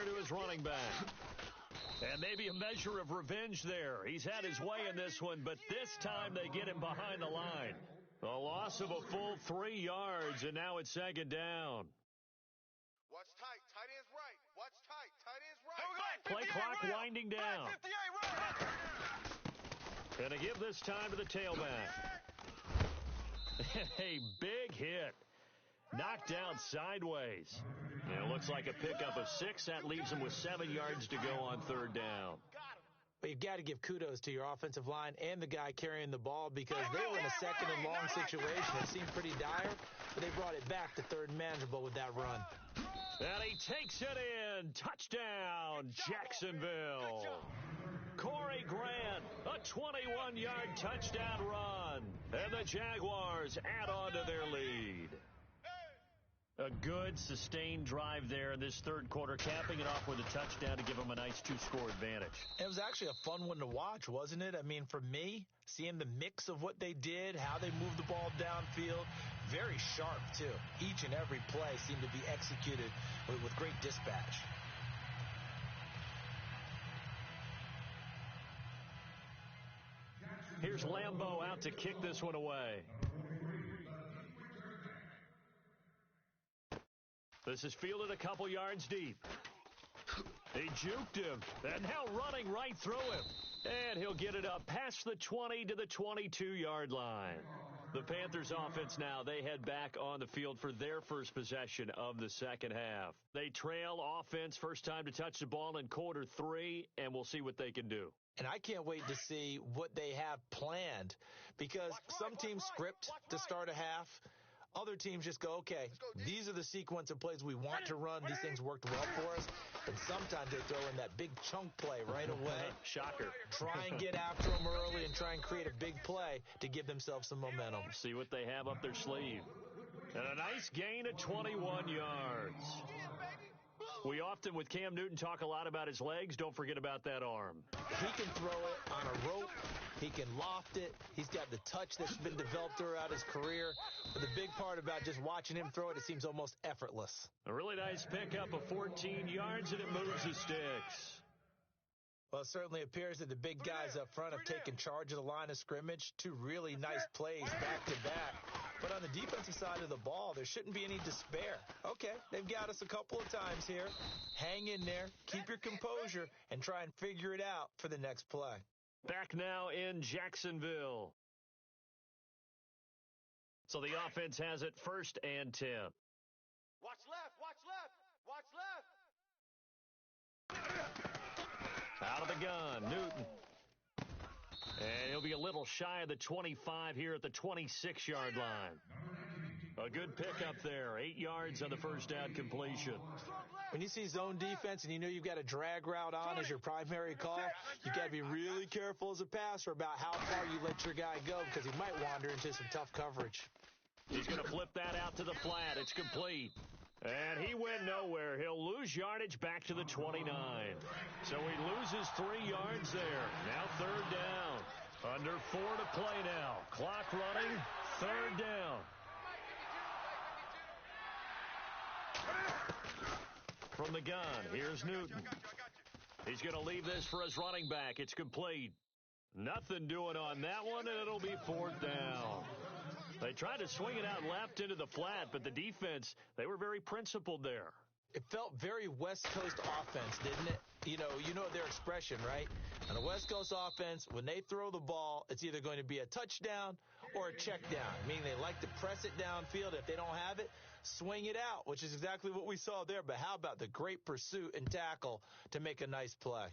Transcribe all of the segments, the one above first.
here to his running back. And maybe a measure of revenge there. He's had his way in this one, but this time they get him behind the line. A loss of a full 3 yards, and now it's second down. Watch tight. Tight end's right. Watch tight. Tight end's right. Play clock winding down. Gonna give this time to the tailback. A big hit. Knocked down sideways. And it looks like a pickup of 6. That leaves him with 7 yards to go on third down. But you've got to give kudos to your offensive line and the guy carrying the ball because they were in a second and long situation. It seemed pretty dire, but they brought it back to third and manageable with that run. And he takes it in. Touchdown, Jacksonville. Corey Grant, a 21-yard touchdown run. And the Jaguars add on to their lead. A good, sustained drive there in this third quarter, capping it off with a touchdown to give them a nice 2-score advantage. It was actually a fun one to watch, wasn't it? I mean, for me, seeing the mix of what they did, how they moved the ball downfield, very sharp, too. Each and every play seemed to be executed with great dispatch. Here's Lambeau out to kick this one away. This is fielded a couple yards deep. He juked him, and now running right through him. And he'll get it up past the 20 to the 22-yard line. The Panthers offense now, they head back on the field for their first possession of the second half. They trail offense, first time to touch the ball in quarter 3, and we'll see what they can do. And I can't wait to see what they have planned because some teams script to start a half. Other teams just go, okay, these are the sequence of plays we want to run. These things worked well for us. But sometimes they throw in that big chunk play right away. Shocker. Try and get after them early and try and create a big play to give themselves some momentum. See what they have up their sleeve. And a nice gain of 21 yards. We often, with Cam Newton, talk a lot about his legs. Don't forget about that arm. He can throw it on a rope. He can loft it. He's got the touch that's been developed throughout his career. But the big part about just watching him throw it, it seems almost effortless. A really nice pickup of 14 yards, and it moves the sticks. Well, it certainly appears that the big guys up front have taken charge of the line of scrimmage. 2 really nice plays back-to-back. But on the defensive side of the ball, there shouldn't be any despair. Okay, they've got us a couple of times here. Hang in there, keep your composure, and try and figure it out for the next play. Back now in Jacksonville. So the offense has it 1st and 10. Watch left, watch left, watch left. Out of the gun, Newton. And he'll be a little shy of the 25 here at the 26-yard line. A good pickup there, 8 yards on the first down completion. When you see zone defense and you know you've got a drag route on as your primary call, you've got to be really careful as a passer about how far you let your guy go because he might wander into some tough coverage. He's going to flip that out to the flat. It's complete. And he went nowhere. He'll lose yardage back to the 29. So he loses 3 yards there. Now third down. Under 4 to play now. Clock running. Third down. From the gun, here's Newton. He's going to leave this for his running back. It's complete. Nothing doing on that one, and it'll be 4th down. They tried to swing it out left into the flat, but the defense, they were very principled there. It felt very West Coast offense, didn't it? You know their expression, right? On a West Coast offense, when they throw the ball, it's either going to be a touchdown or a check down, meaning they like to press it downfield. If they don't have it, swing it out, which is exactly what we saw there. But how about the great pursuit and tackle to make a nice play?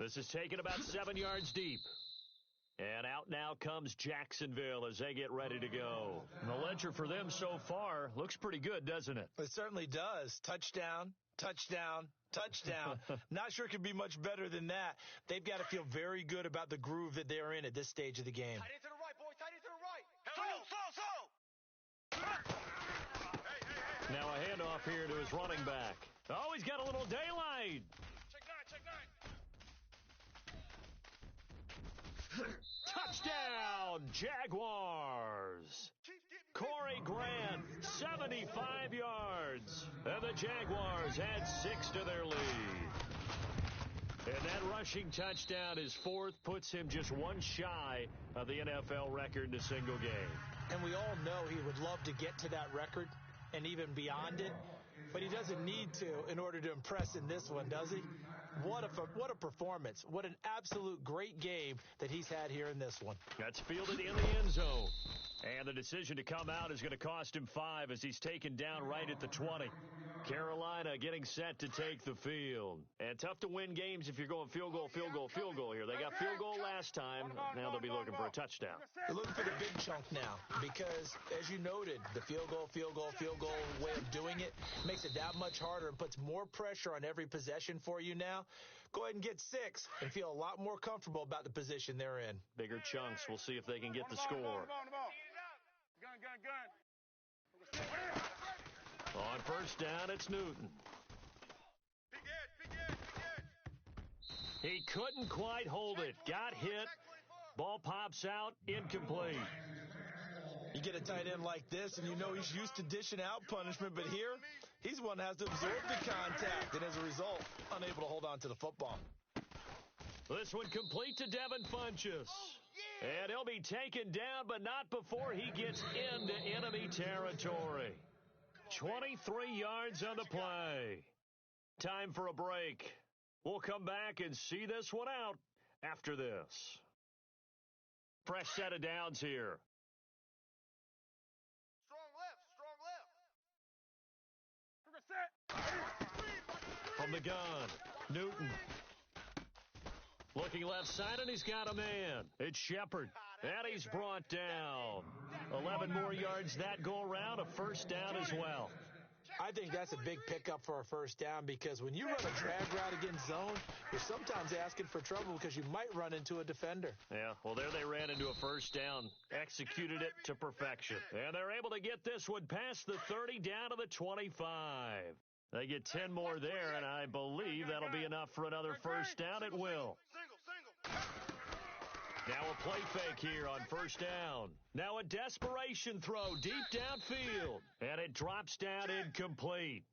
This is taken about 7 yards deep. And out now comes Jacksonville as they get ready to go. And the ledger for them so far looks pretty good, doesn't it? It certainly does. Touchdown, touchdown, touchdown. Not sure it could be much better than that. They've got to feel very good about the groove that they're in at this stage of the game. Tight end to the right, boys. Tight end to the right. Now a handoff here to his running back. Oh, he's got a little daylight. Check 9. Touchdown, Jaguars. Keep getting Corey Grant, 75 yards. And the Jaguars add 6 to their lead. And that rushing touchdown, his fourth, puts him just one shy of the NFL record in a single game. And we all know he would love to get to that record and even beyond it, but he doesn't need to in order to impress in this one, does he? What a performance. What an absolute great game that he's had here in this one. That's fielded in the end zone. And the decision to come out is going to cost him 5 as he's taken down right at the 20. Carolina getting set to take the field. And tough to win games if you're going field goal here. They got field goal last time. Now they'll be looking for a touchdown. They're looking for the big chunk now because, as you noted, the field goal way of doing it makes it that much harder and puts more pressure on every possession for you now. Go ahead and get 6 and feel a lot more comfortable about the position they're in. Bigger chunks. We'll see if they can get the score. On first down, it's Newton. He couldn't quite hold it. Got hit. Ball pops out. Incomplete. You get a tight end like this, and you know he's used to dishing out punishment, but here, he's one that has to absorb the contact, and as a result, unable to hold on to the football. This one complete to Devin Funchess. And he'll be taken down, but not before he gets into enemy territory. 23 yards on the play. Time for a break. We'll come back and see this one out after this. Fresh set of downs here. From the gun, Newton. Looking left side, and he's got a man. It's Shepard. And he's brought down. 11 more yards that go around, a first down as well. I think that's a big pickup for a first down because when you run a drag route against zone, you're sometimes asking for trouble because you might run into a defender. Yeah, well, there they ran into a first down, executed it to perfection. And they're able to get this one past the 30 down to the 25. They get 10 more there, and I believe that'll be enough for another first down. It will. Now a play fake here on first down. Now a desperation throw deep downfield. And it drops down incomplete.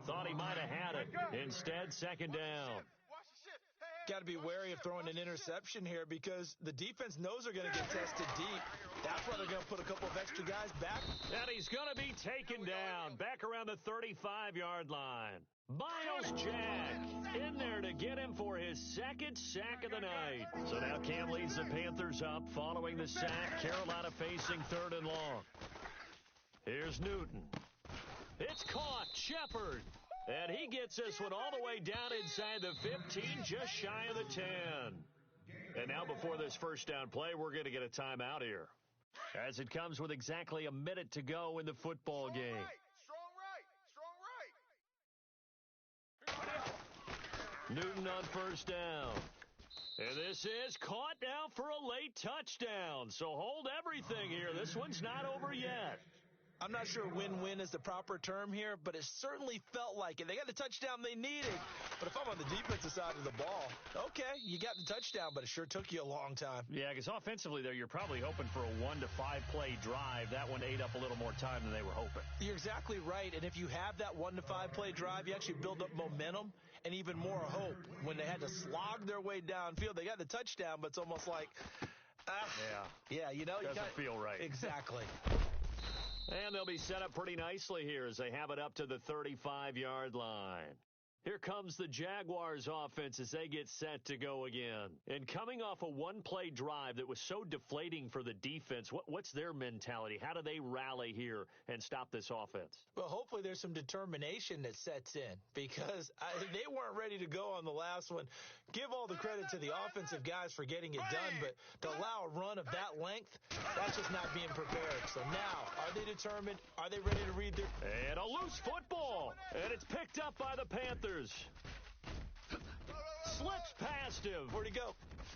Thought he might have had it. Instead, second down. Got to be wary of throwing an interception here because the defense knows they're going to get tested deep. That's why they're going to put a couple of extra guys back. And he's going to be taken down back around the 35-yard line. Miles Jack in there to get him for his second sack of the night. So now Cam leads the Panthers up following the sack. Carolina facing third and long. Here's Newton. It's caught. Shepard. And he gets this one all the way down inside the 15, just shy of the 10. And now before this first down play, we're going to get a timeout here. As it comes with exactly a minute to go in the football game. Newton on first down. And this is caught now for a late touchdown. So hold everything here. This one's not over yet. I'm not sure win-win is the proper term here, but it certainly felt like it. They got the touchdown they needed. But if I'm on the defensive side of the ball, okay, you got the touchdown, but it sure took you a long time. Yeah, because offensively there, you're probably hoping for a 1 to 5 play drive. That one ate up a little more time than they were hoping. You're exactly right. And if you have that 1 to 5 play drive, you actually build up momentum and even more hope. When they had to slog their way downfield, they got the touchdown, but it's almost like, you know, doesn't feel right. Exactly. And they'll be set up pretty nicely here as they have it up to the 35-yard line. Here comes the Jaguars offense as they get set to go again. And coming off a one-play drive that was so deflating for the defense, what's their mentality? How do they rally here and stop this offense? Well, hopefully there's some determination that sets in because they weren't ready to go on the last one. Give all the credit to the offensive guys for getting it done, but to allow a run of that length, that's just not being prepared. So now, are they determined? Are they ready to read their... And a loose football, and it's picked up by the Panthers. Slips past him. Where'd he go?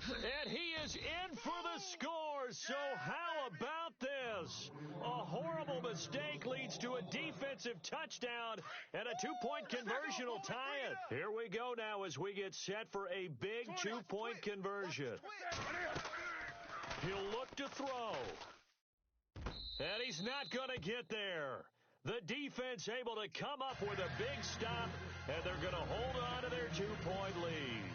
And he is in for the score. So how about this? A horrible mistake leads to a defensive touchdown, and a two-point conversion will tie it. Here we go now as we get set for a big two-point conversion. He'll look to throw. And he's not going to get there. The defense able to come up with a big stop, and they're going to hold on to their 2-point lead.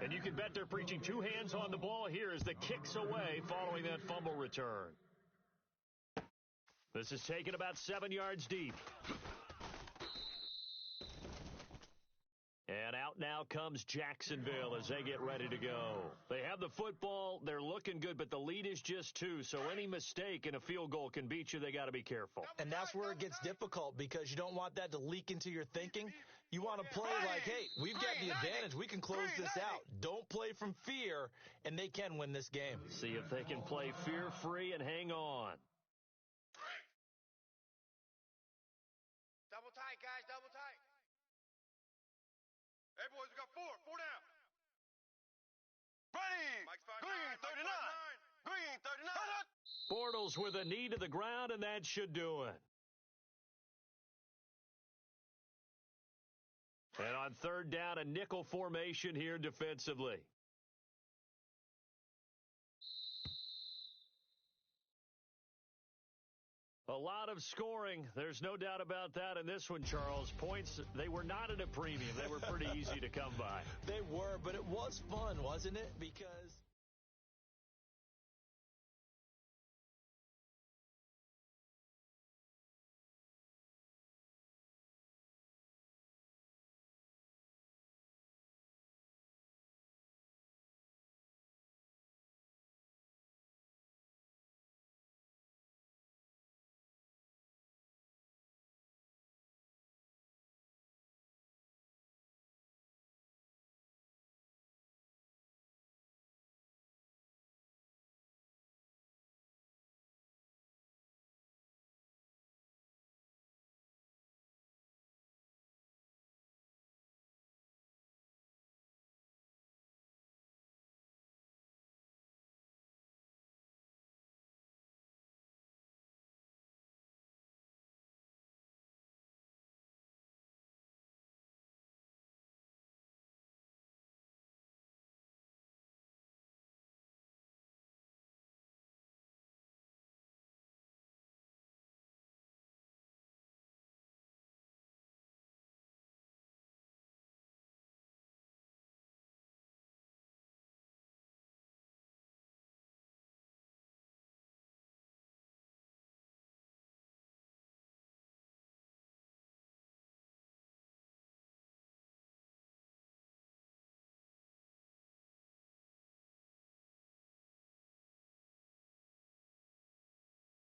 And you can bet they're preaching two hands on the ball here as the kick's away following that fumble return. This is taken about 7 yards deep. And out now comes Jacksonville as they get ready to go. They have the football. They're looking good, but the lead is just 2, so any mistake in a field goal can beat you. They got to be careful. And that's where it gets difficult because you don't want that to leak into your thinking. You want to play like, hey, we've got the advantage. We can close this out. Don't play from fear, and they can win this game. See if they can play fear-free and hang on. Double tight, guys, double tight. Hey, boys, we got 4 down. Ready. Mike's 5'9", Green, 39. Green, 39. Bortles with a knee to the ground, and that should do it. And on third down, a nickel formation here defensively. A lot of scoring. There's no doubt about that in this one, Charles. Points, they were not at a premium. They were pretty easy to come by. They were, but it was fun, wasn't it? Because